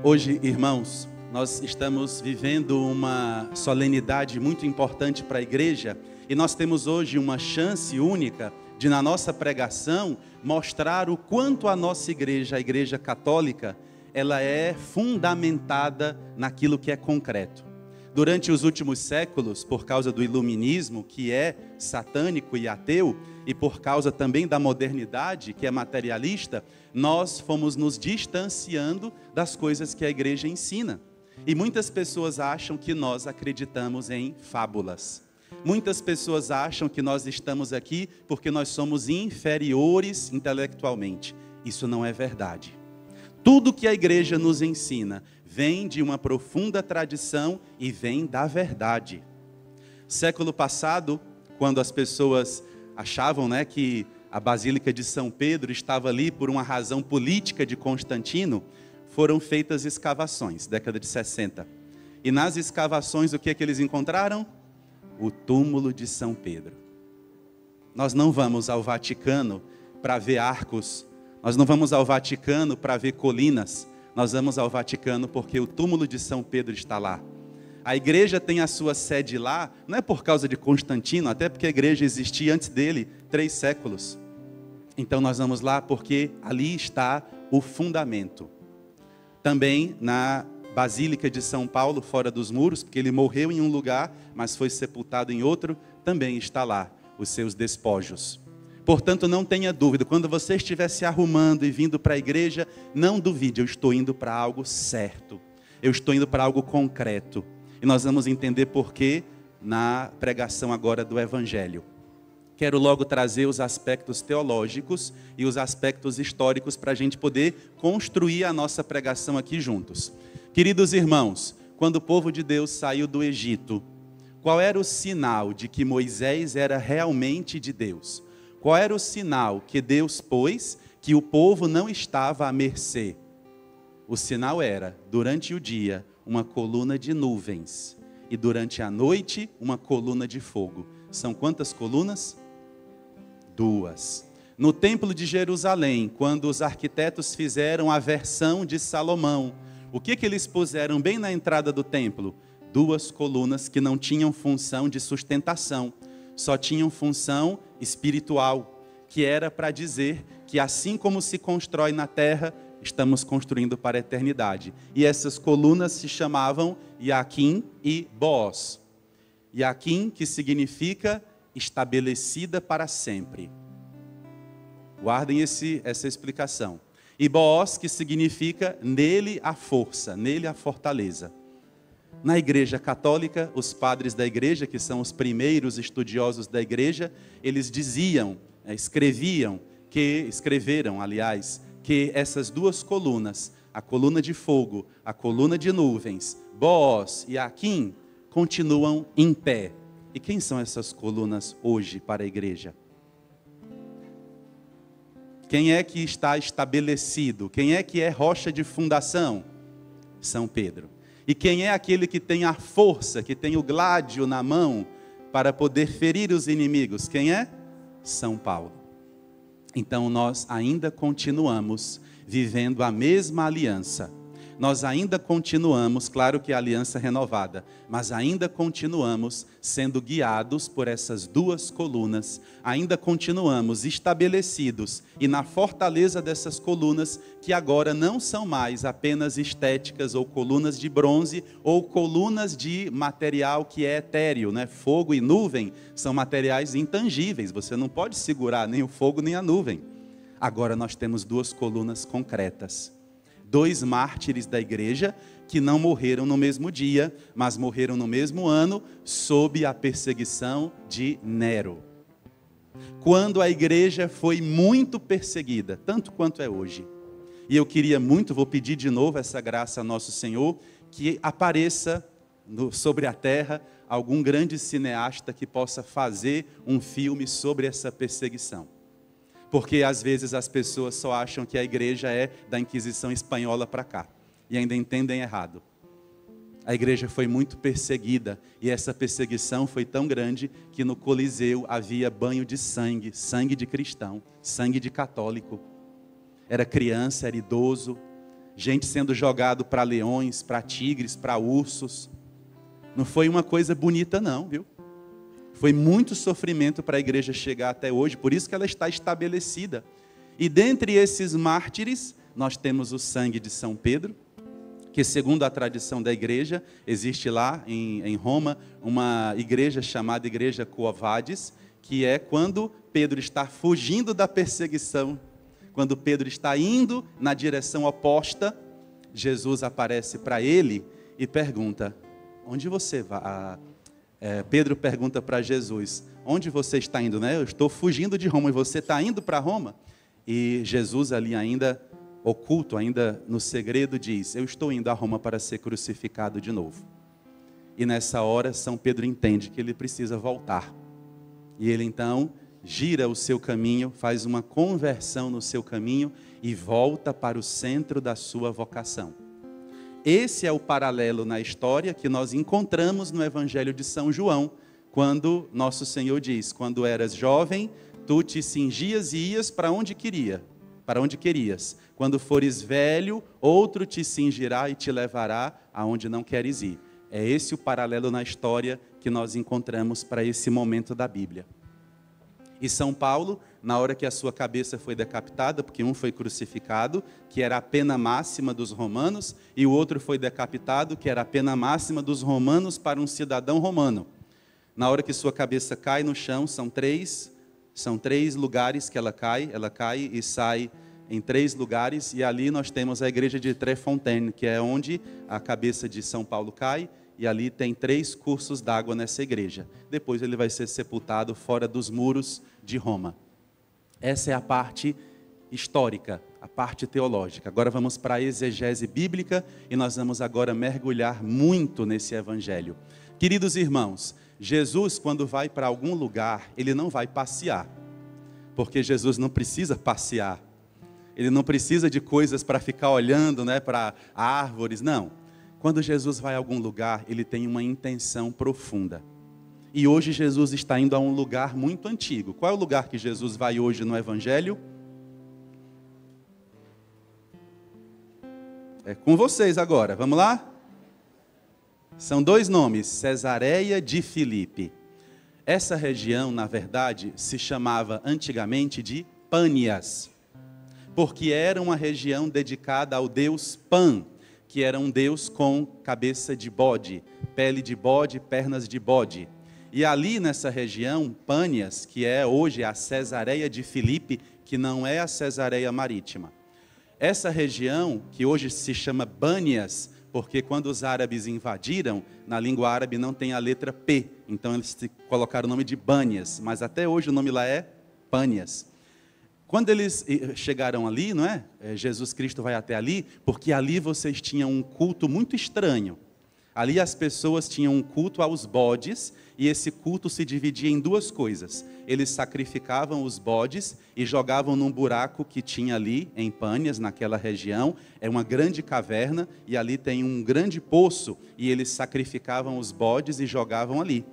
Hoje, irmãos, nós estamos vivendo uma solenidade muito importante para a igreja e nós temos hoje uma chance única de, na nossa pregação, mostrar o quanto a nossa igreja, a igreja católica, ela é fundamentada naquilo que é concreto. Durante os últimos séculos, por causa do iluminismo, que é satânico e ateu, e por causa também da modernidade, que é materialista, nós fomos nos distanciando das coisas que a igreja ensina. E muitas pessoas acham que nós acreditamos em fábulas. Muitas pessoas acham que nós estamos aqui porque nós somos inferiores intelectualmente. Isso não é verdade. Tudo que a igreja nos ensina vem de uma profunda tradição e vem da verdade. Século passado, quando as pessoas achavam, que a Basílica de São Pedro estava ali por uma razão política de Constantino, foram feitas escavações, década de 60. E nas escavações, o que é que eles encontraram? O túmulo de São Pedro. Nós não vamos ao Vaticano para ver arcos, nós não vamos ao Vaticano para ver colinas, nós vamos ao Vaticano porque o túmulo de São Pedro está lá. A igreja tem a sua sede lá, não é por causa de Constantino, até porque a igreja existia antes dele, 3 séculos. Então nós vamos lá porque ali está o fundamento. Também na Basílica de São Paulo, fora dos muros, porque ele morreu em um lugar, mas foi sepultado em outro, também está lá os seus despojos. Portanto, não tenha dúvida, quando você estiver se arrumando e vindo para a igreja, não duvide, eu estou indo para algo certo, eu estou indo para algo concreto. E nós vamos entender por quê na pregação agora do Evangelho. Quero logo trazer os aspectos teológicos e os aspectos históricos para a gente poder construir a nossa pregação aqui juntos. Queridos irmãos, quando o povo de Deus saiu do Egito, qual era o sinal de que Moisés era realmente de Deus? Qual era o sinal que Deus pôs que o povo não estava à mercê? O sinal era, durante o dia, uma coluna de nuvens e durante a noite, uma coluna de fogo. São quantas colunas? 2. No templo de Jerusalém, quando os arquitetos fizeram a versão de Salomão, o que eles puseram bem na entrada do templo? 2 colunas que não tinham função de sustentação, só tinham função espiritual, que era para dizer que assim como se constrói na terra, estamos construindo para a eternidade. E essas colunas se chamavam Iaquim e Boaz. Iaquim, que significa estabelecida para sempre. Guardem essa explicação. E Boaz, que significa nele a força, nele a fortaleza. Na igreja católica, os padres da igreja, que são os primeiros estudiosos da igreja, eles escreveram, que essas 2 colunas, a coluna de fogo, a coluna de nuvens, Boaz e Iaquim, continuam em pé. E quem são essas colunas hoje para a igreja? Quem é que está estabelecido? Quem é que é rocha de fundação? São Pedro. E quem é aquele que tem a força, que tem o gládio na mão para poder ferir os inimigos? Quem é? São Paulo. Então nós ainda continuamos vivendo a mesma aliança. Nós ainda continuamos, claro que a aliança renovada, mas ainda continuamos sendo guiados por essas 2 colunas, ainda continuamos estabelecidos e na fortaleza dessas colunas, que agora não são mais apenas estéticas ou colunas de bronze ou colunas de material que é etéreo, Fogo e nuvem são materiais intangíveis, você não pode segurar nem o fogo nem a nuvem. Agora nós temos 2 colunas concretas. 2 mártires da igreja que não morreram no mesmo dia, mas morreram no mesmo ano, sob a perseguição de Nero. Quando a igreja foi muito perseguida, tanto quanto é hoje. E eu queria muito, vou pedir de novo essa graça a nosso Senhor, que apareça sobre a terra algum grande cineasta que possa fazer um filme sobre essa perseguição. Porque às vezes as pessoas só acham que a igreja é da Inquisição Espanhola para cá. E ainda entendem errado. A igreja foi muito perseguida. E essa perseguição foi tão grande que no Coliseu havia banho de sangue. Sangue de cristão, sangue de católico. Era criança, era idoso. gente sendo jogado para leões, para tigres, para ursos. Não foi uma coisa bonita não, viu? Foi muito sofrimento para a igreja chegar até hoje, por isso que ela está estabelecida. E dentre esses mártires, nós temos o sangue de São Pedro, que segundo a tradição da igreja, existe lá em Roma uma igreja chamada Igreja Quo Vadis, que é quando Pedro está fugindo da perseguição, quando Pedro está indo na direção oposta, Jesus aparece para ele e pergunta, onde você vai? Pedro pergunta para Jesus, onde você está indo? Né? Eu estou fugindo de Roma e você está indo para Roma? E Jesus ali ainda, oculto, ainda no segredo, diz, eu estou indo a Roma para ser crucificado de novo. E nessa hora, São Pedro entende que ele precisa voltar. E ele então gira o seu caminho, faz uma conversão no seu caminho e volta para o centro da sua vocação. Esse é o paralelo na história que nós encontramos no Evangelho de São João, quando nosso Senhor diz, quando eras jovem, tu te cingias e ias para onde querias. Quando fores velho, outro te cingirá e te levará aonde não queres ir. É esse o paralelo na história que nós encontramos para esse momento da Bíblia. E São Paulo, na hora que a sua cabeça foi decapitada, porque um foi crucificado, que era a pena máxima dos romanos, e o outro foi decapitado, que era a pena máxima dos romanos para um cidadão romano. Na hora que sua cabeça cai no chão, são três lugares que ela cai e sai em 3 lugares, e ali nós temos a igreja de Trefontaine, que é onde a cabeça de São Paulo cai, e ali tem 3 cursos d'água nessa igreja. Depois ele vai ser sepultado fora dos muros de Roma. Essa é a parte histórica, a parte teológica. Agora vamos para a exegese bíblica e nós vamos agora mergulhar muito nesse evangelho. Queridos irmãos, Jesus, quando vai para algum lugar, ele não vai passear, porque Jesus não precisa passear. Ele não precisa de coisas para ficar olhando, né, para árvores, não. Quando Jesus vai a algum lugar, ele tem uma intenção profunda. E hoje Jesus está indo a um lugar muito antigo. Qual é o lugar que Jesus vai hoje no Evangelho? É com vocês agora, vamos lá? São 2 nomes, Cesareia de Filipe. Essa região, na verdade, se chamava antigamente de Pânias, porque era uma região dedicada ao deus Pan, que era um deus com cabeça de bode, pele de bode, pernas de bode. E ali nessa região, Pânias, que é hoje a Cesareia de Filipe, que não é a Cesareia Marítima. Essa região, que hoje se chama Bânias, porque quando os árabes invadiram, na língua árabe não tem a letra P, então eles colocaram o nome de Bânias, mas até hoje o nome lá é Pânias. Quando eles chegaram ali, não é? Jesus Cristo vai até ali, porque ali vocês tinham um culto muito estranho. Ali as pessoas tinham um culto aos bodes, e esse culto se dividia em 2 coisas. Eles sacrificavam os bodes e jogavam num buraco que tinha ali, em Pânias, naquela região. É uma grande caverna, e ali tem um grande poço, e eles sacrificavam os bodes e jogavam ali.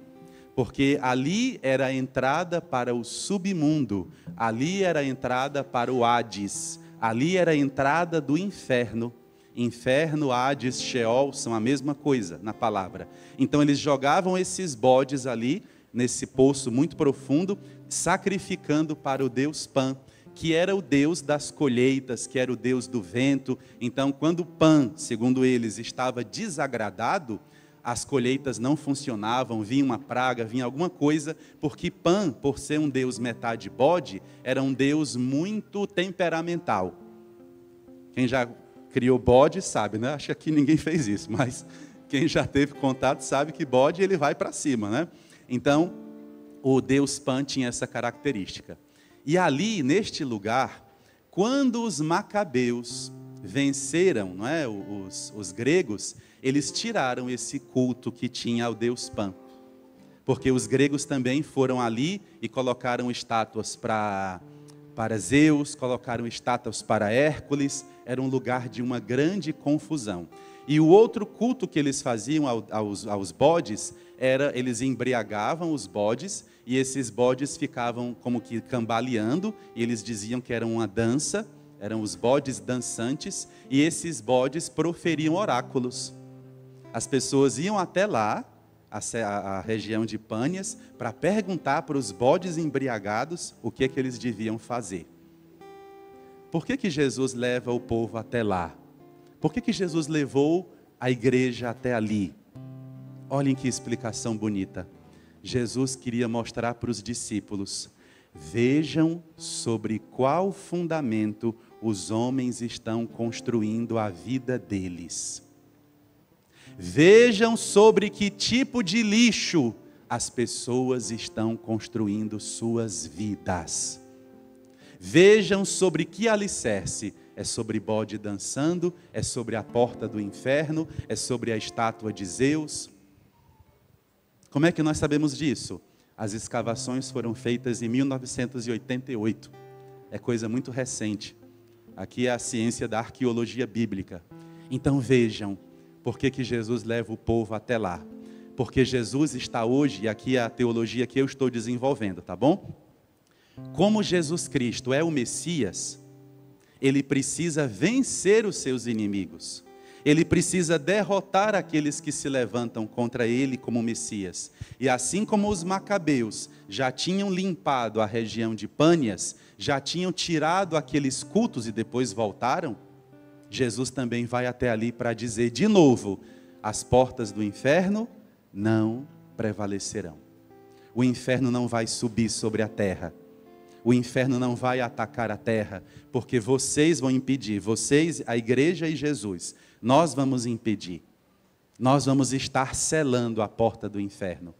Porque ali era a entrada para o submundo, ali era a entrada para o Hades, ali era a entrada do inferno. Inferno, Hades, Sheol são a mesma coisa na palavra. Então eles jogavam esses bodes ali, nesse poço muito profundo, sacrificando para o deus Pan, que era o deus das colheitas, que era o deus do vento. Então quando Pan, segundo eles, estava desagradado, as colheitas não funcionavam, vinha uma praga, vinha alguma coisa, porque Pan, por ser um deus metade bode, era um deus muito temperamental. Quem já criou bode sabe, né? Acho que aqui ninguém fez isso, mas quem já teve contato sabe que bode ele vai para cima, né? Então, o deus Pan tinha essa característica. E ali, neste lugar, quando os macabeus venceram, não é, os gregos, eles tiraram esse culto que tinha ao deus Pan. Porque os gregos também foram ali e colocaram estátuas para Zeus, colocaram estátuas para Hércules. Era um lugar de uma grande confusão. E o outro culto que eles faziam aos bodes era, eles embriagavam os bodes, e esses bodes ficavam como que cambaleando, e eles diziam que era uma dança, eram os bodes dançantes, e esses bodes proferiam oráculos. As pessoas iam até lá, a região de Pânias, para perguntar para os bodes embriagados o que eles deviam fazer. Por que Jesus leva o povo até lá? Por que Jesus levou a igreja até ali? Olhem que explicação bonita. Jesus queria mostrar para os discípulos: vejam sobre qual fundamento os homens estão construindo a vida deles. Vejam sobre que tipo de lixo as pessoas estão construindo suas vidas. Vejam sobre que alicerce. É sobre bode dançando, é sobre a porta do inferno, é sobre a estátua de Zeus. Como é que nós sabemos disso? As escavações foram feitas em 1988. É coisa muito recente. Aqui é a ciência da arqueologia bíblica. Então vejam, por que Jesus leva o povo até lá? Porque Jesus está hoje, e aqui é a teologia que eu estou desenvolvendo, tá bom? Como Jesus Cristo é o Messias, ele precisa vencer os seus inimigos. Ele precisa derrotar aqueles que se levantam contra ele como Messias. E assim como os macabeus já tinham limpado a região de Pânias, já tinham tirado aqueles cultos e depois voltaram, Jesus também vai até ali para dizer de novo: as portas do inferno não prevalecerão. O inferno não vai subir sobre a terra. O inferno não vai atacar a terra, porque vocês vão impedir, vocês, a igreja e Jesus, nós vamos impedir. Nós vamos estar selando a porta do inferno.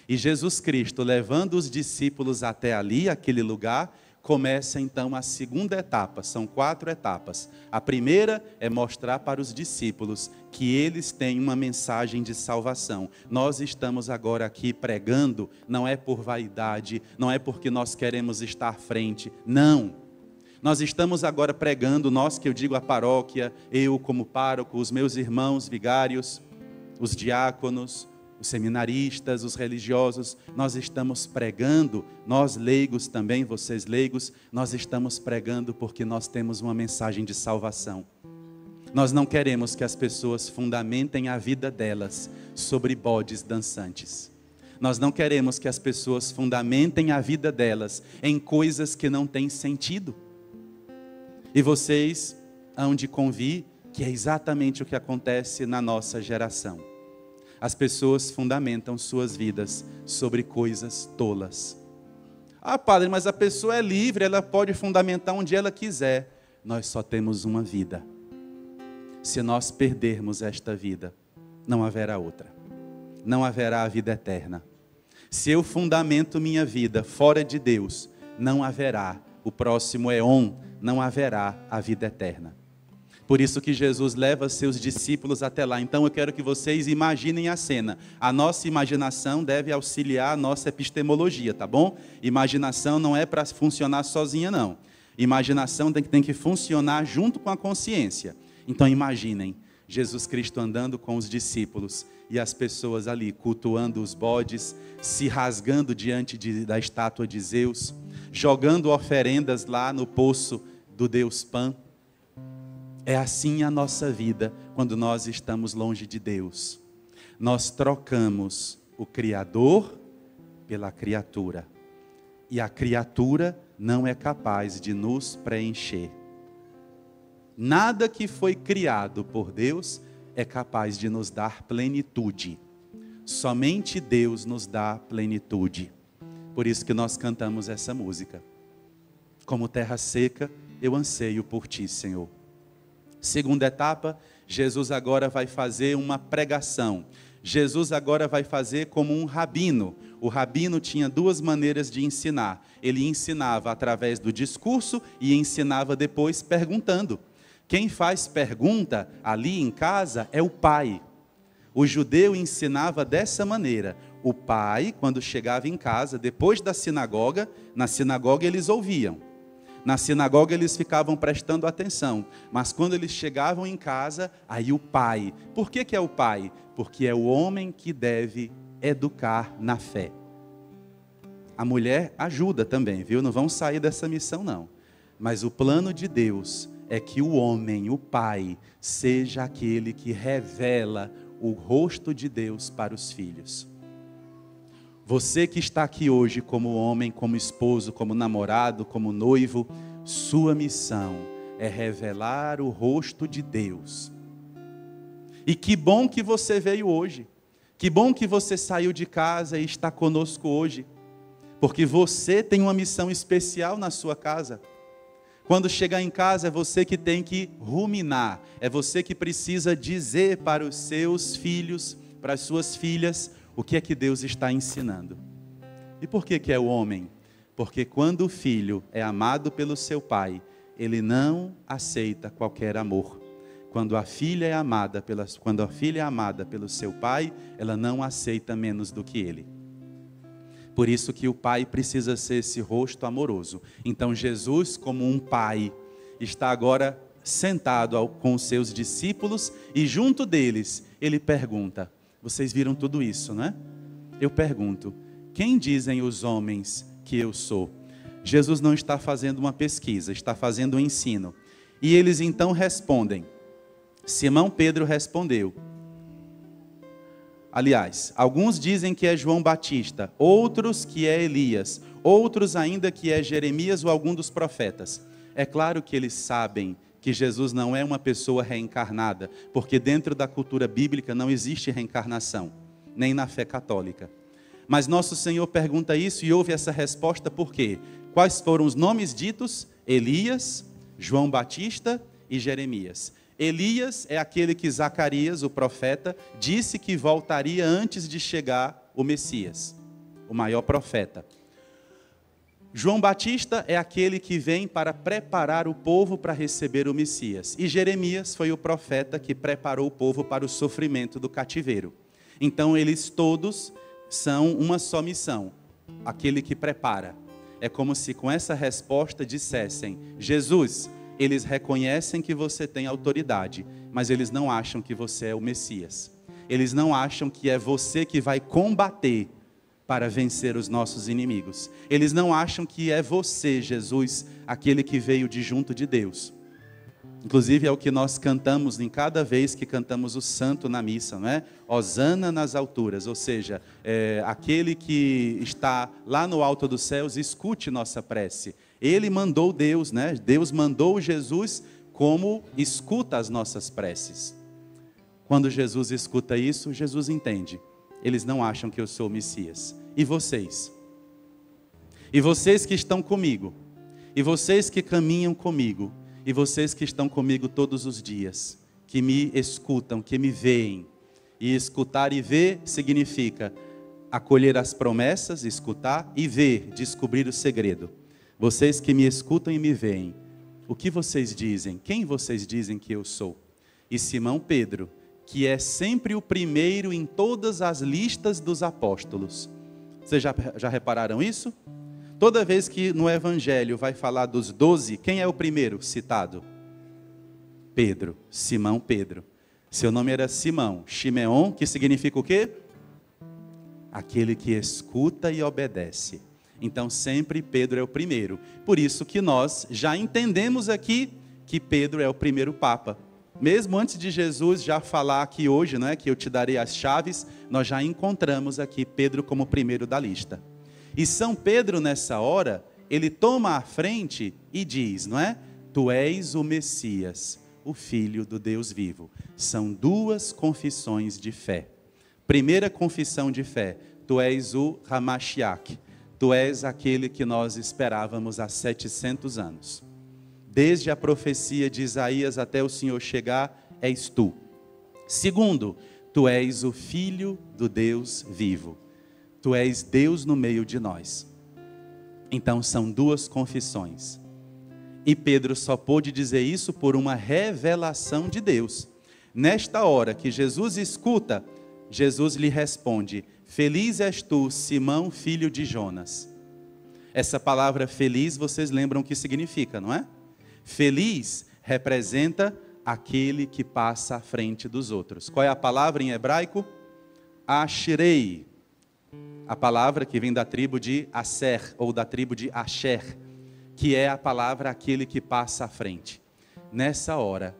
E Jesus Cristo, levando os discípulos até ali, aquele lugar, começa então a segunda etapa. São 4 etapas. A primeira é mostrar para os discípulos que eles têm uma mensagem de salvação. Nós estamos agora aqui pregando, não é por vaidade, não é porque nós queremos estar à frente, não. Nós estamos agora pregando, nós que eu digo a paróquia, eu como pároco, os meus irmãos vigários, os diáconos, os seminaristas, os religiosos, nós estamos pregando, nós leigos também, vocês leigos, nós estamos pregando porque nós temos uma mensagem de salvação. Nós não queremos que as pessoas fundamentem a vida delas sobre bodes dançantes. Nós não queremos que as pessoas fundamentem a vida delas em coisas que não têm sentido. E vocês hão de convir que é exatamente o que acontece na nossa geração. As pessoas fundamentam suas vidas sobre coisas tolas. Ah, padre, mas a pessoa é livre, ela pode fundamentar onde ela quiser. Nós só temos uma vida. Se nós perdermos esta vida, não haverá outra. Não haverá a vida eterna. Se eu fundamento minha vida fora de Deus, não haverá o próximo éon, não haverá a vida eterna. Por isso que Jesus leva seus discípulos até lá. Então eu quero que vocês imaginem a cena. A nossa imaginação deve auxiliar a nossa epistemologia, tá bom? Imaginação não é para funcionar sozinha, não. Imaginação tem que funcionar junto com a consciência. Então imaginem Jesus Cristo andando com os discípulos e as pessoas ali cultuando os bodes, se rasgando diante da estátua de Zeus, jogando oferendas lá no poço do Deus Pan. É assim a nossa vida quando nós estamos longe de Deus. Nós trocamos o Criador pela criatura. E a criatura não é capaz de nos preencher. Nada que foi criado por Deus é capaz de nos dar plenitude. Somente Deus nos dá plenitude. Por isso que nós cantamos essa música. Como terra seca, eu anseio por ti, Senhor. Segunda etapa, Jesus agora vai fazer uma pregação. Jesus agora vai fazer como um rabino. O rabino tinha 2 maneiras de ensinar. Ele ensinava através do discurso e ensinava depois perguntando. Quem faz pergunta ali em casa é o pai. O judeu ensinava dessa maneira. O pai, quando chegava em casa, depois da sinagoga, na sinagoga eles ouviam. Na sinagoga eles ficavam prestando atenção, mas quando eles chegavam em casa, aí o pai. Por que é o pai? Porque é o homem que deve educar na fé. A mulher ajuda também, viu? Não vão sair dessa missão não. Mas o plano de Deus é que o homem, o pai, seja aquele que revela o rosto de Deus para os filhos. Você que está aqui hoje como homem, como esposo, como namorado, como noivo, sua missão é revelar o rosto de Deus. E que bom que você veio hoje. Que bom que você saiu de casa e está conosco hoje. Porque você tem uma missão especial na sua casa. Quando chegar em casa, é você que tem que ruminar. É você que precisa dizer para os seus filhos, para as suas filhas, o que é que Deus está ensinando. E por que é o homem? Porque quando o filho é amado pelo seu pai, ele não aceita qualquer amor. Quando a filha é amada pelo seu pai, ela não aceita menos do que ele. Por isso que o pai precisa ser esse rosto amoroso. Então Jesus, como um pai, está agora sentado com os seus discípulos e junto deles ele pergunta: vocês viram tudo isso, né? Eu pergunto: quem dizem os homens que eu sou? Jesus não está fazendo uma pesquisa, está fazendo um ensino. E eles então respondem. Simão Pedro respondeu. Aliás, alguns dizem que é João Batista, outros que é Elias, outros ainda que é Jeremias ou algum dos profetas. É claro que eles sabem que Jesus não é uma pessoa reencarnada, porque dentro da cultura bíblica não existe reencarnação, nem na fé católica. Mas nosso Senhor pergunta isso e ouve essa resposta por quê? Quais foram os nomes ditos? Elias, João Batista e Jeremias. Elias é aquele que Zacarias, o profeta, disse que voltaria antes de chegar o Messias, o maior profeta. João Batista é aquele que vem para preparar o povo para receber o Messias. E Jeremias foi o profeta que preparou o povo para o sofrimento do cativeiro. Então eles todos são uma só missão, aquele que prepara. É como se com essa resposta dissessem: Jesus, eles reconhecem que você tem autoridade, mas eles não acham que você é o Messias. Eles não acham que é você que vai combater para vencer os nossos inimigos. Eles não acham que é você, Jesus, aquele que veio de junto de Deus. Inclusive é o que nós cantamos em cada vez que cantamos o santo na missa, não é? Hosana nas alturas, ou seja, aquele que está lá no alto dos céus, escute nossa prece. Ele mandou Deus, né? Deus mandou Jesus como escuta as nossas preces. Quando Jesus escuta isso, Jesus entende. Eles não acham que eu sou o Messias. E vocês? E vocês que estão comigo? E vocês que caminham comigo? E vocês que estão comigo todos os dias? Que me escutam, que me veem. E escutar e ver significa acolher as promessas, escutar e ver, descobrir o segredo. Vocês que me escutam e me veem, o que vocês dizem? Quem vocês dizem que eu sou? E Simão Pedro, que é sempre o primeiro em todas as listas dos apóstolos. Vocês já repararam isso? Toda vez que no Evangelho vai falar dos 12, quem é o primeiro citado? Pedro, Simão Pedro. Seu nome era Simão, Shimeon, que significa o quê? Aquele que escuta e obedece. Então sempre Pedro é o primeiro. Por isso que nós já entendemos aqui que Pedro é o primeiro Papa. Mesmo antes de Jesus já falar aqui hoje, não é, que eu te darei as chaves, nós já encontramos aqui Pedro como primeiro da lista. E São Pedro nessa hora, ele toma a frente e diz, não é? Tu és o Messias, o Filho do Deus vivo. São duas confissões de fé. Primeira confissão de fé, tu és o Hamashiach. Tu és aquele que nós esperávamos há 700 anos. Desde a profecia de Isaías até o Senhor chegar, és tu. Segundo, tu és o Filho do Deus vivo. Tu és Deus no meio de nós. Então são duas confissões. E Pedro só pôde dizer isso por uma revelação de Deus. Nesta hora que Jesus escuta, Jesus lhe responde: feliz és tu, Simão, filho de Jonas. Essa palavra feliz, vocês lembram o que significa, não é? Feliz representa aquele que passa à frente dos outros. Qual é a palavra em hebraico? Ashrei. A palavra que vem da tribo de Aser, ou da tribo de Asher, que é a palavra aquele que passa à frente. Nessa hora,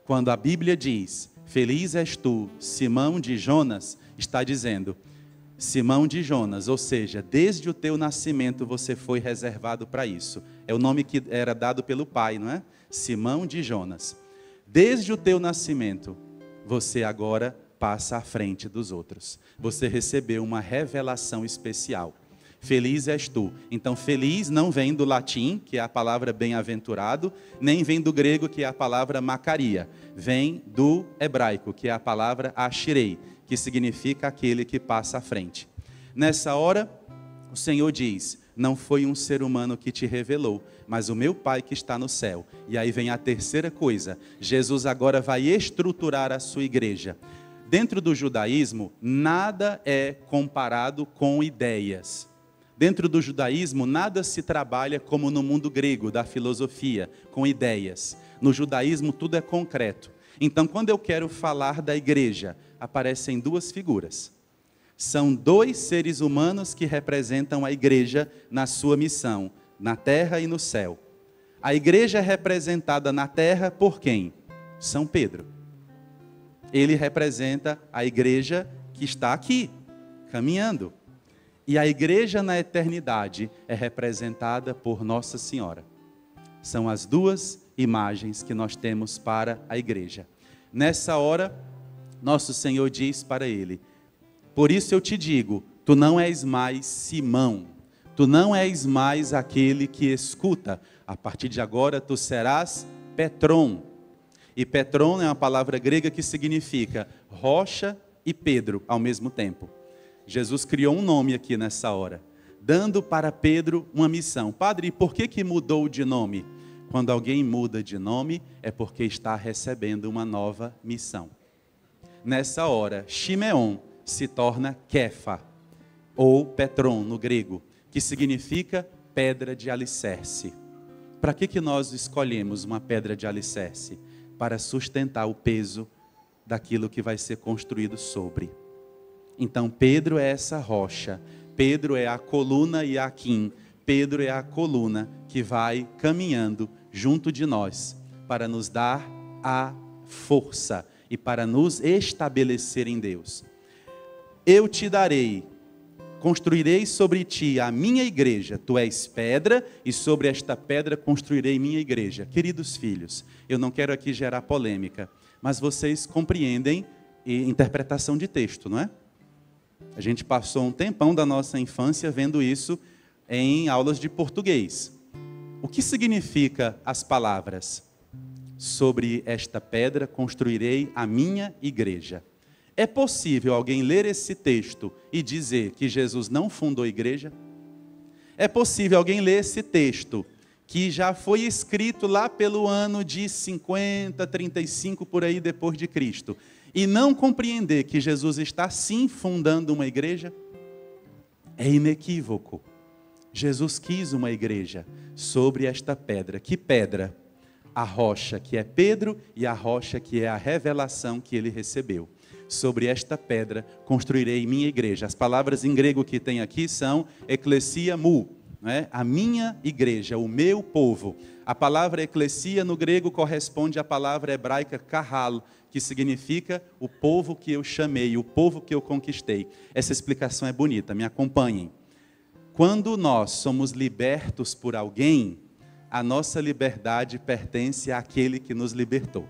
quando a Bíblia diz, feliz és tu, Simão de Jonas, está dizendo, Simão de Jonas, ou seja, desde o teu nascimento você foi reservado para isso. É o nome que era dado pelo pai, não é? Simão de Jonas. Desde o teu nascimento, você agora passa à frente dos outros. Você recebeu uma revelação especial. Feliz és tu. Então, feliz não vem do latim, que é a palavra bem-aventurado, nem vem do grego, que é a palavra macaria. Vem do hebraico, que é a palavra ashirei, que significa aquele que passa à frente. Nessa hora, o Senhor diz, não foi um ser humano que te revelou, mas o meu Pai que está no céu. E aí vem a terceira coisa, Jesus agora vai estruturar a sua igreja. Dentro do judaísmo, nada é comparado com ideias. Dentro do judaísmo, nada se trabalha como no mundo grego, da filosofia, com ideias. No judaísmo, tudo é concreto. Então, quando eu quero falar da igreja, aparecem duas figuras. São dois seres humanos que representam a igreja na sua missão, na terra e no céu. A igreja é representada na terra por quem? São Pedro. Ele representa a igreja que está aqui, caminhando. E a igreja na eternidade é representada por Nossa Senhora. São as duas imagens que nós temos para a igreja. Nessa hora, nosso Senhor diz para ele, por isso eu te digo, tu não és mais Simão, tu não és mais aquele que escuta, a partir de agora tu serás Petron. E Petron é uma palavra grega que significa rocha e Pedro ao mesmo tempo. Jesus criou um nome aqui nessa hora, dando para Pedro uma missão. Padre, e por que mudou de nome? Quando alguém muda de nome, é porque está recebendo uma nova missão. Nessa hora, Shimeon se torna Kefa, ou Petron no grego, que significa pedra de alicerce. Para que nós escolhemos uma pedra de alicerce? Para sustentar o peso daquilo que vai ser construído sobre. Então Pedro é essa rocha, Pedro é a coluna e Aquim, Pedro é a coluna que vai caminhando junto de nós para nos dar a força e para nos estabelecer em Deus. Eu te darei, construirei sobre ti a minha igreja, tu és pedra e sobre esta pedra construirei minha igreja. Queridos filhos, eu não quero aqui gerar polêmica, mas vocês compreendem interpretação de texto, não é? A gente passou um tempão da nossa infância vendo isso em aulas de português. O que significa as palavras? Sobre esta pedra construirei a minha igreja. É possível alguém ler esse texto e dizer que Jesus não fundou a igreja? É possível alguém ler esse texto que já foi escrito lá pelo ano de 50, 35 por aí depois de Cristo e não compreender que Jesus está sim fundando uma igreja? É inequívoco. Jesus quis uma igreja sobre esta pedra. Que pedra? A rocha que é Pedro e a rocha que é a revelação que ele recebeu. Sobre esta pedra construirei minha igreja. As palavras em grego que tem aqui são eklesia mu, né? A minha igreja, o meu povo. A palavra eklesia no grego corresponde à palavra hebraica kahal, que significa o povo que eu chamei, o povo que eu conquistei. Essa explicação é bonita, me acompanhem. Quando nós somos libertos por alguém, a nossa liberdade pertence àquele que nos libertou.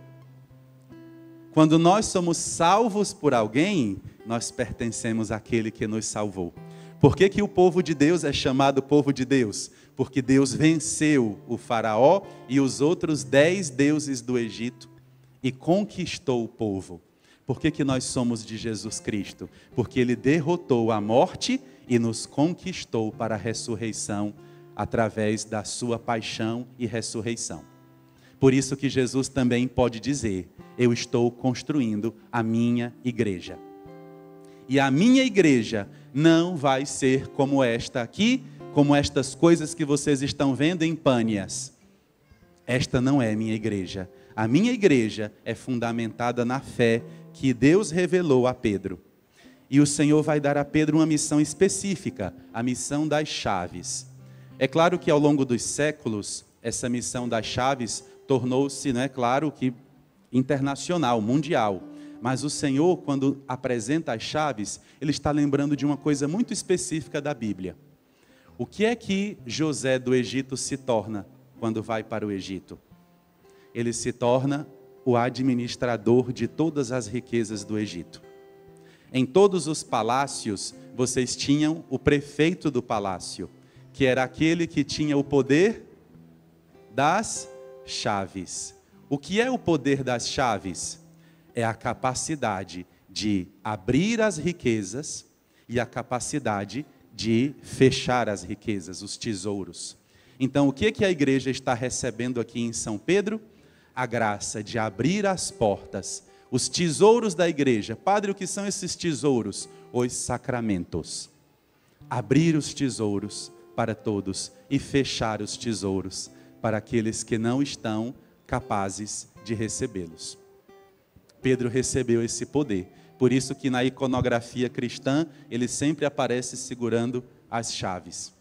Quando nós somos salvos por alguém, nós pertencemos àquele que nos salvou. Por que o povo de Deus é chamado povo de Deus? Porque Deus venceu o faraó e os outros 10 deuses do Egito e conquistou o povo. Por que nós somos de Jesus Cristo? Porque Ele derrotou a morte e nos conquistou para a ressurreição através da sua paixão e ressurreição. Por isso que Jesus também pode dizer, eu estou construindo a minha igreja. E a minha igreja não vai ser como esta aqui, como estas coisas que vocês estão vendo em Pânias. Esta não é minha igreja. A minha igreja é fundamentada na fé que Deus revelou a Pedro. E o Senhor vai dar a Pedro uma missão específica, a missão das chaves. É claro que ao longo dos séculos, essa missão das chaves tornou-se, claro que internacional, mundial. Mas o Senhor, quando apresenta as chaves, Ele está lembrando de uma coisa muito específica da Bíblia. O que é que José do Egito se torna quando vai para o Egito? Ele se torna o administrador de todas as riquezas do Egito. Em todos os palácios, vocês tinham o prefeito do palácio, que era aquele que tinha o poder das chaves. O que é o poder das chaves? É a capacidade de abrir as riquezas e a capacidade de fechar as riquezas, os tesouros. Então, o que a igreja está recebendo aqui em São Pedro? A graça de abrir as portas, os tesouros da igreja. Padre, o que são esses tesouros? Os sacramentos. Abrir os tesouros para todos e fechar os tesouros para aqueles que não estão capazes de recebê-los. Pedro recebeu esse poder. Por isso que na iconografia cristã, ele sempre aparece segurando as chaves.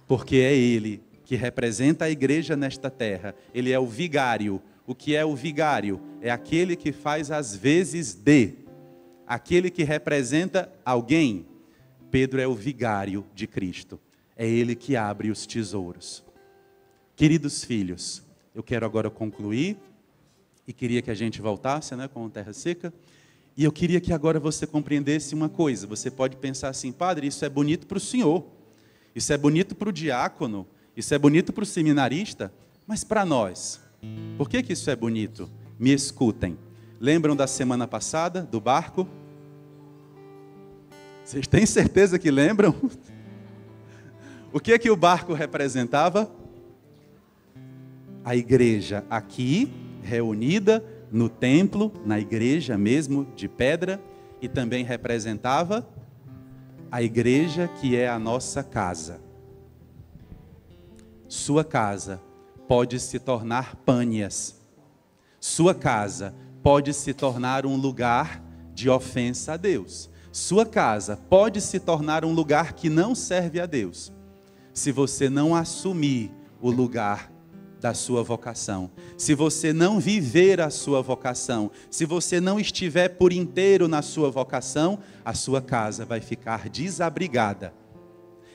Porque é ele que representa a igreja nesta terra. Ele é o vigário. O que é o vigário? É aquele que faz as vezes de. Aquele que representa alguém. Pedro é o vigário de Cristo. É ele que abre os tesouros. Queridos filhos, eu quero agora concluir. E queria que a gente voltasse, com a terra seca. E eu queria que agora você compreendesse uma coisa. Você pode pensar assim, padre, isso é bonito para o senhor. Isso é bonito para o diácono. Isso é bonito para o seminarista. Mas para nós, por que isso é bonito? Me escutem. Lembram da semana passada, do barco? Vocês têm certeza que lembram? O que o barco representava? A igreja aqui, reunida no templo, na igreja mesmo de pedra, e também representava a igreja que é a nossa casa. Sua casa pode se tornar Pânias. Sua casa pode se tornar um lugar de ofensa a Deus. Sua casa pode se tornar um lugar que não serve a Deus, se você não assumir o lugar da sua vocação, se você não viver a sua vocação, se você não estiver por inteiro na sua vocação, a sua casa vai ficar desabrigada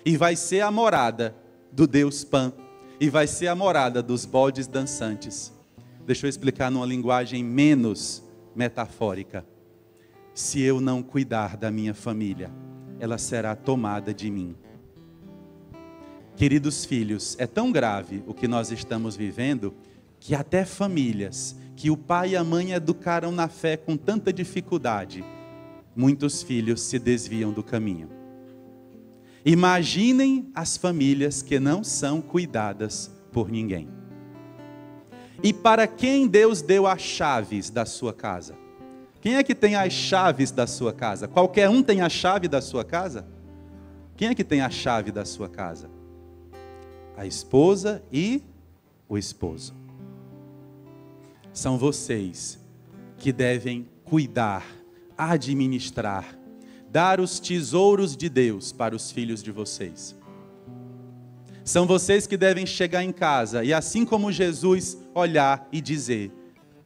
e vai ser a morada do Deus Pan e vai ser a morada dos bodes dançantes. Deixa eu explicar numa linguagem menos metafórica. Se eu não cuidar da minha família, ela será tomada de mim. Queridos filhos, é tão grave o que nós estamos vivendo, que até famílias que o pai e a mãe educaram na fé com tanta dificuldade, muitos filhos se desviam do caminho. Imaginem as famílias que não são cuidadas por ninguém. E para quem Deus deu as chaves da sua casa? Quem é que tem as chaves da sua casa? Qualquer um tem a chave da sua casa? Quem é que tem a chave da sua casa? A esposa e o esposo. São vocês que devem cuidar, administrar, dar os tesouros de Deus para os filhos de vocês. São vocês que devem chegar em casa e, assim como Jesus, olhar e dizer: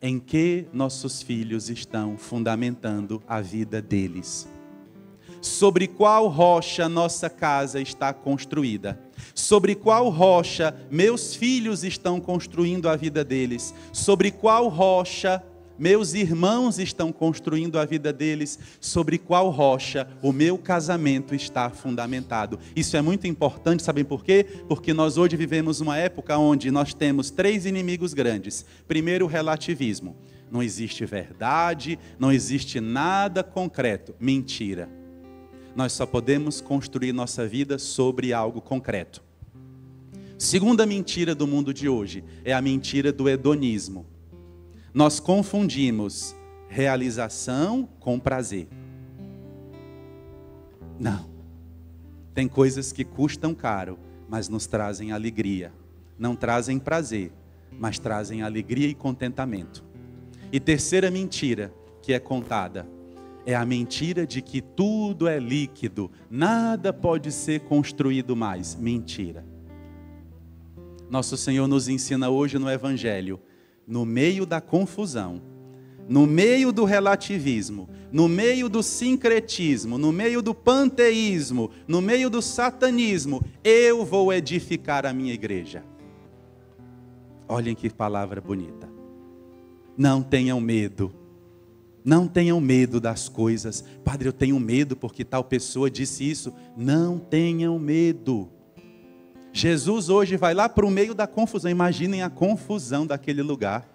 em que nossos filhos estão fundamentando a vida deles? Sobre qual rocha nossa casa está construída? Sobre qual rocha meus filhos estão construindo a vida deles? Sobre qual rocha meus irmãos estão construindo a vida deles? Sobre qual rocha o meu casamento está fundamentado? Isso é muito importante, sabem por quê? Porque nós hoje vivemos uma época onde nós temos 3 inimigos grandes. Primeiro, o relativismo. Não existe verdade, não existe nada concreto. Mentira. Nós só podemos construir nossa vida sobre algo concreto. Segunda mentira do mundo de hoje é a mentira do hedonismo. Nós confundimos realização com prazer. Não. Tem coisas que custam caro, mas nos trazem alegria. Não trazem prazer, mas trazem alegria e contentamento. E terceira mentira que é contada é a mentira de que tudo é líquido, nada pode ser construído mais. Mentira. Nosso Senhor nos ensina hoje no Evangelho, no meio da confusão, no meio do relativismo, no meio do sincretismo, no meio do panteísmo, no meio do satanismo, eu vou edificar a minha igreja. Olhem que palavra bonita. Não tenham medo. Não tenham medo das coisas. Padre, eu tenho medo porque tal pessoa disse isso. Não tenham medo. Jesus hoje vai lá para o meio da confusão. Imaginem a confusão daquele lugar.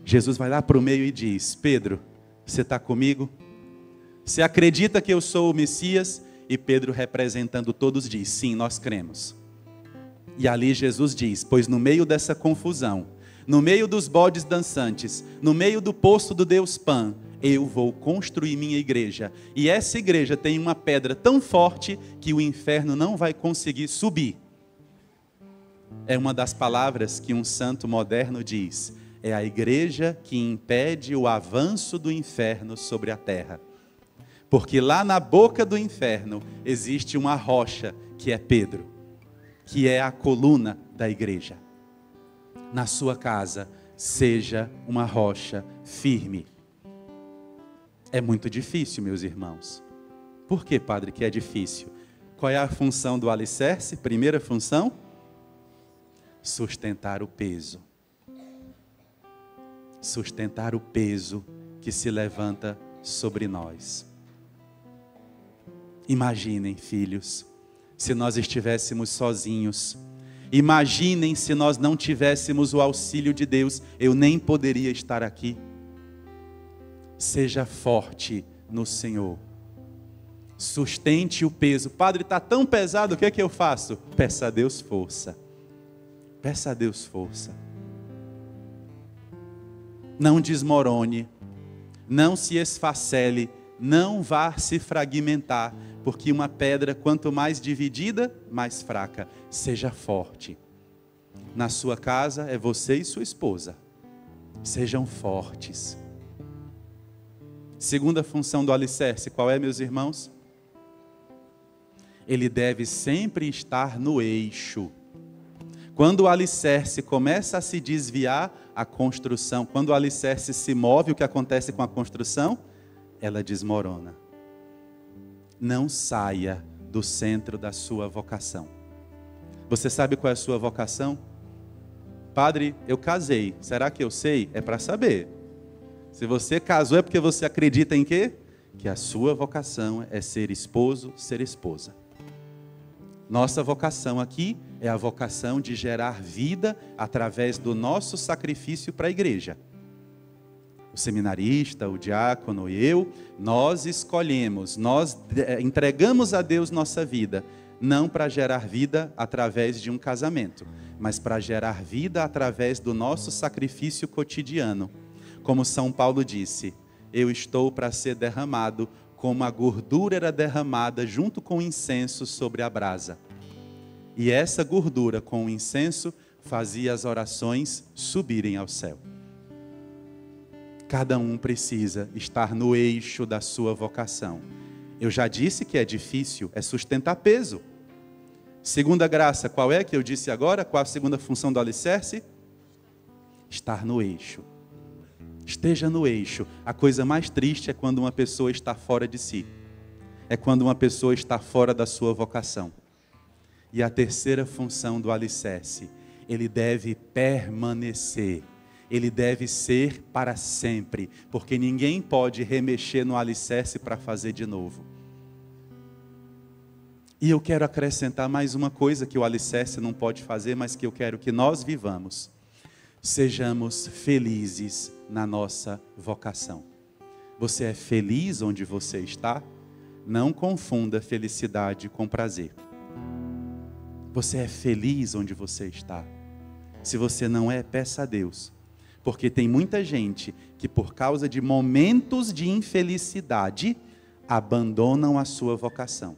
Jesus vai lá para o meio e diz: Pedro, você está comigo? Você acredita que eu sou o Messias? E Pedro, representando todos, diz: sim, nós cremos. E ali Jesus diz: pois no meio dessa confusão, no meio dos bodes dançantes, no meio do poço do Deus Pan, eu vou construir minha igreja. E essa igreja tem uma pedra tão forte que o inferno não vai conseguir subir. É uma das palavras que um santo moderno diz: é a igreja que impede o avanço do inferno sobre a terra. Porque lá na boca do inferno existe uma rocha que é Pedro, que é a coluna da igreja. Na sua casa, seja uma rocha firme. É muito difícil, meus irmãos. Por que, padre, que é difícil? Qual é a função do alicerce? Primeira função? Sustentar o peso. Sustentar o peso que se levanta sobre nós. Imaginem, filhos, se nós estivéssemos sozinhos. Imaginem se nós não tivéssemos o auxílio de Deus. Eu nem poderia estar aqui. Seja forte no Senhor. Sustente o peso. Padre, está tão pesado, o que é que eu faço? Peça a Deus força. Peça a Deus força. Não desmorone. Não se esfacele. Não vá se fragmentar. Porque uma pedra, quanto mais dividida, mais fraca. Seja forte. Na sua casa é você e sua esposa. Sejam fortes. Segunda função do alicerce, qual é, meus irmãos? Ele deve sempre estar no eixo. Quando o alicerce começa a se desviar, a construção, quando o alicerce se move, o que acontece com a construção? Ela desmorona. Não saia do centro da sua vocação. Você sabe qual é a sua vocação? Padre, eu casei. Será que eu sei? É para saber. Se você casou é porque você acredita em quê? Que a sua vocação é ser esposo, ser esposa. Nossa vocação aqui é a vocação de gerar vida através do nosso sacrifício para a igreja. O seminarista, o diácono e eu, nós escolhemos, nós entregamos a Deus nossa vida, não para gerar vida através de um casamento, mas para gerar vida através do nosso sacrifício cotidiano. Como São Paulo disse, eu estou para ser derramado como a gordura era derramada junto com o incenso sobre a brasa. E essa gordura com o incenso fazia as orações subirem ao céu. Cada um precisa estar no eixo da sua vocação. Eu já disse que é difícil, é sustentar peso. Segunda graça, qual é que eu disse agora? Qual a segunda função do alicerce? Estar no eixo. Esteja no eixo. A coisa mais triste é quando uma pessoa está fora de si. É quando uma pessoa está fora da sua vocação. E a terceira função do alicerce, ele deve permanecer. Ele deve ser para sempre, porque ninguém pode remexer no alicerce para fazer de novo. E eu quero acrescentar mais uma coisa que o alicerce não pode fazer, mas que eu quero que nós vivamos. Sejamos felizes na nossa vocação. Você é feliz onde você está? Não confunda felicidade com prazer. Você é feliz onde você está? Se você não é, peça a Deus. Porque tem muita gente que por causa de momentos de infelicidade, abandonam a sua vocação.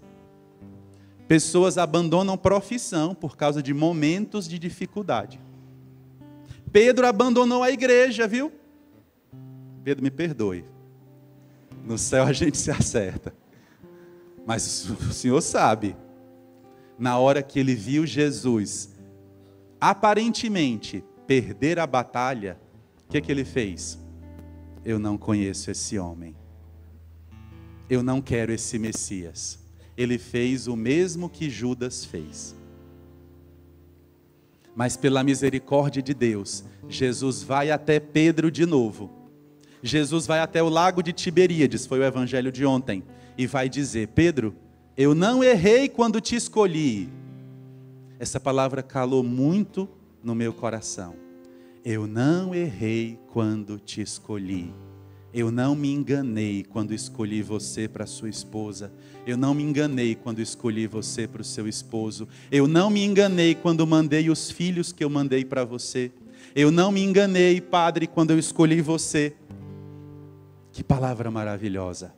Pessoas abandonam profissão por causa de momentos de dificuldade. Pedro abandonou a igreja, viu? Pedro, me perdoe. No céu a gente se acerta. Mas o Senhor sabe. Na hora que ele viu Jesus aparentemente perder a batalha, o que ele fez? Eu não conheço esse homem. Eu não quero esse Messias. Ele fez o mesmo que Judas fez. Mas pela misericórdia de Deus, Jesus vai até Pedro de novo. Jesus vai até o lago de Tiberíades, foi o evangelho de ontem, e vai dizer: Pedro, eu não errei quando te escolhi. Essa palavra calou muito no meu coração. Eu não errei quando te escolhi. Eu não me enganei quando escolhi você para sua esposa. Eu não me enganei quando escolhi você para o seu esposo. Eu não me enganei quando mandei os filhos que eu mandei para você. Eu não me enganei, Padre, quando eu escolhi você. Que palavra maravilhosa.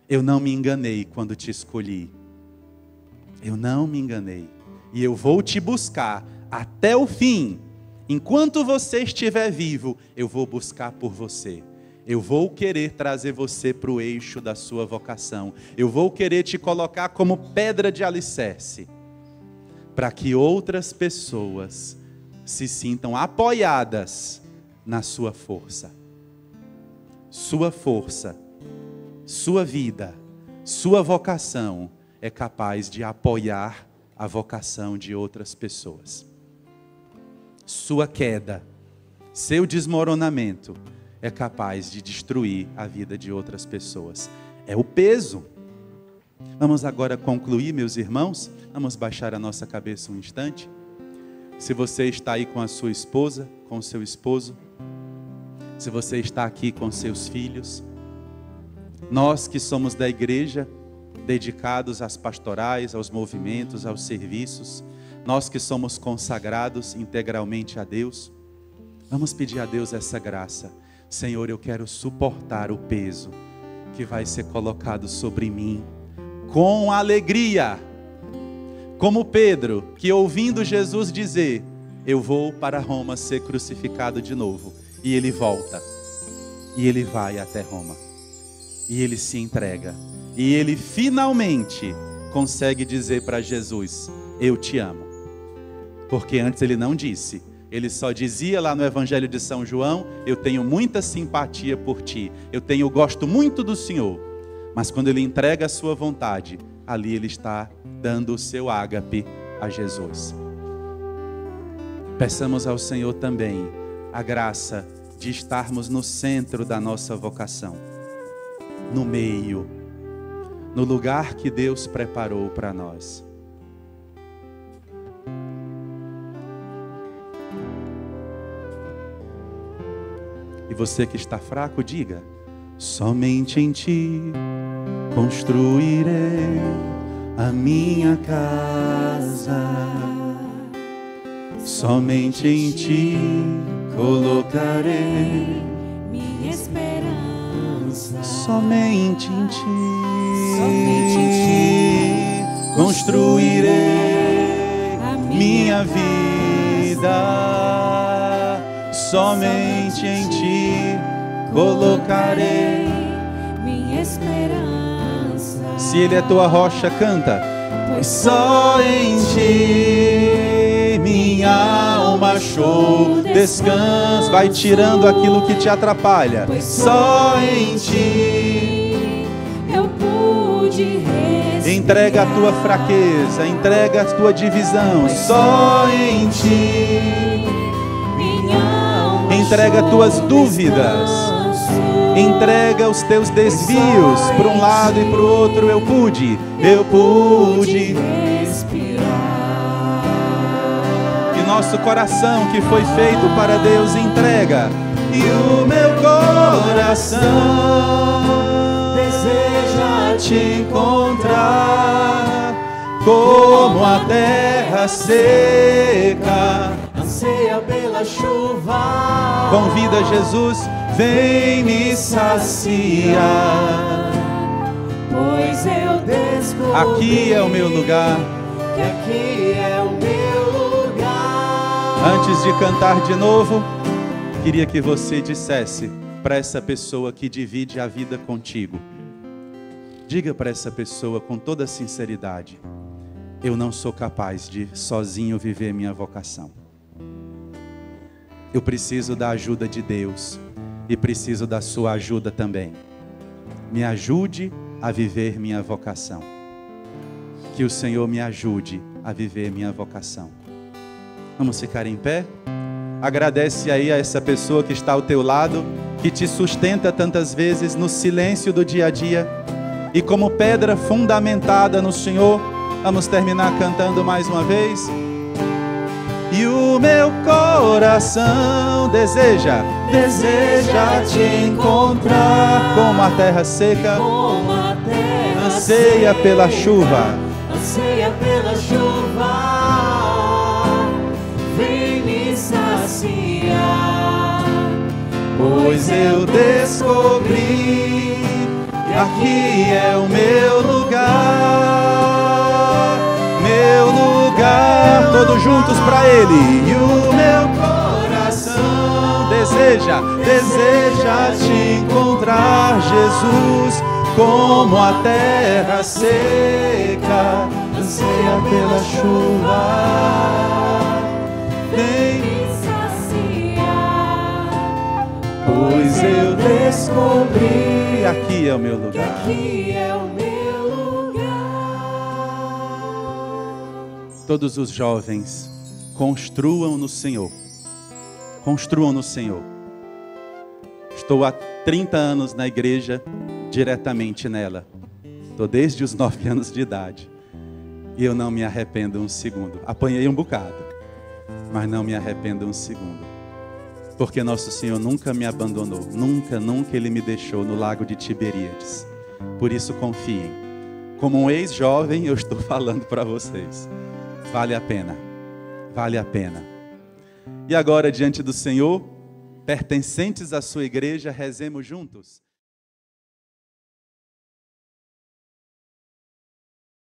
Eu não me enganei quando te escolhi. Eu não me enganei. E eu vou te buscar até o fim. Enquanto você estiver vivo, eu vou buscar por você. Eu vou querer trazer você para o eixo da sua vocação. Eu vou querer te colocar como pedra de alicerce, para que outras pessoas se sintam apoiadas na sua força. Sua força, sua vida, sua vocação é capaz de apoiar a vocação de outras pessoas. Sua queda, seu desmoronamento é capaz de destruir a vida de outras pessoas. É o peso. Vamos agora concluir, meus irmãos. Vamos baixar a nossa cabeça um instante. Se você está aí com a sua esposa, com o seu esposo, se você está aqui com seus filhos, nós que somos da igreja, dedicados às pastorais, aos movimentos, aos serviços, nós que somos consagrados integralmente a Deus, vamos pedir a Deus essa graça. Senhor, eu quero suportar o peso que vai ser colocado sobre mim, com alegria, como Pedro, que ouvindo Jesus dizer: eu vou para Roma ser crucificado de novo, e ele volta, e ele vai até Roma, e ele se entrega, e ele finalmente consegue dizer para Jesus: eu te amo, porque antes ele não disse. Ele só dizia lá no Evangelho de São João: eu tenho muita simpatia por ti, eu gosto muito do Senhor. Mas quando ele entrega a sua vontade, ali ele está dando o seu ágape a Jesus. Peçamos ao Senhor também a graça de estarmos no centro da nossa vocação, no meio, no lugar que Deus preparou para nós. E você que está fraco, diga: somente em ti construirei a minha casa. Somente em ti colocarei minha esperança. Somente em ti, Somente em ti construirei a minha vida. Somente em ti colocarei minha esperança. Se Ele é tua rocha, canta. Pois só em ti minha alma achou descanso. Vai tirando aquilo que te atrapalha. Pois Só em ti eu pude respirar. entrega a tua fraqueza, entrega a tua divisão. Só em ti entrega as tuas dúvidas, entrega os teus desvios para um lado e para o outro. Eu pude respirar. E nosso coração que foi feito para Deus entrega. E o meu coração deseja te encontrar, como a terra seca anseia pela chuva. Convida Jesus, vem me saciar. Pois eu descobri Aqui é o meu lugar. que aqui é o meu lugar. Antes de cantar de novo, queria que você dissesse para essa pessoa que divide a vida contigo. Diga para essa pessoa com toda sinceridade: eu não sou capaz de sozinho viver minha vocação. Eu preciso da ajuda de Deus e preciso da sua ajuda também. Me ajude a viver minha vocação. Que o Senhor me ajude a viver minha vocação. Vamos ficar em pé? Agradece aí a essa pessoa que está ao teu lado, que te sustenta tantas vezes no silêncio do dia a dia. E como pedra fundamentada no Senhor, vamos terminar cantando mais uma vez. E o meu coração deseja te encontrar, como a terra seca, anseia pela chuva. Vem me saciar, Pois eu descobri que aqui é o meu lugar, todos juntos para Ele. E o meu coração deseja te encontrar, Jesus, como a terra seca anseia pela chuva. Vem me saciar, pois eu descobri, aqui é o meu lugar. aqui é o meu lugar. Todos os jovens, construam no Senhor. Construam no Senhor. Estou há 30 anos na igreja, diretamente nela. Estou desde os 9 anos de idade. E eu não me arrependo um segundo. Apanhei um bocado, mas não me arrependo um segundo. Porque nosso Senhor nunca me abandonou. Nunca Ele me deixou no lago de Tiberíades. Por isso confiem. Como um ex-jovem, eu estou falando para vocês. Vale a pena. Vale a pena. E agora, diante do Senhor, pertencentes à sua igreja, rezemos juntos.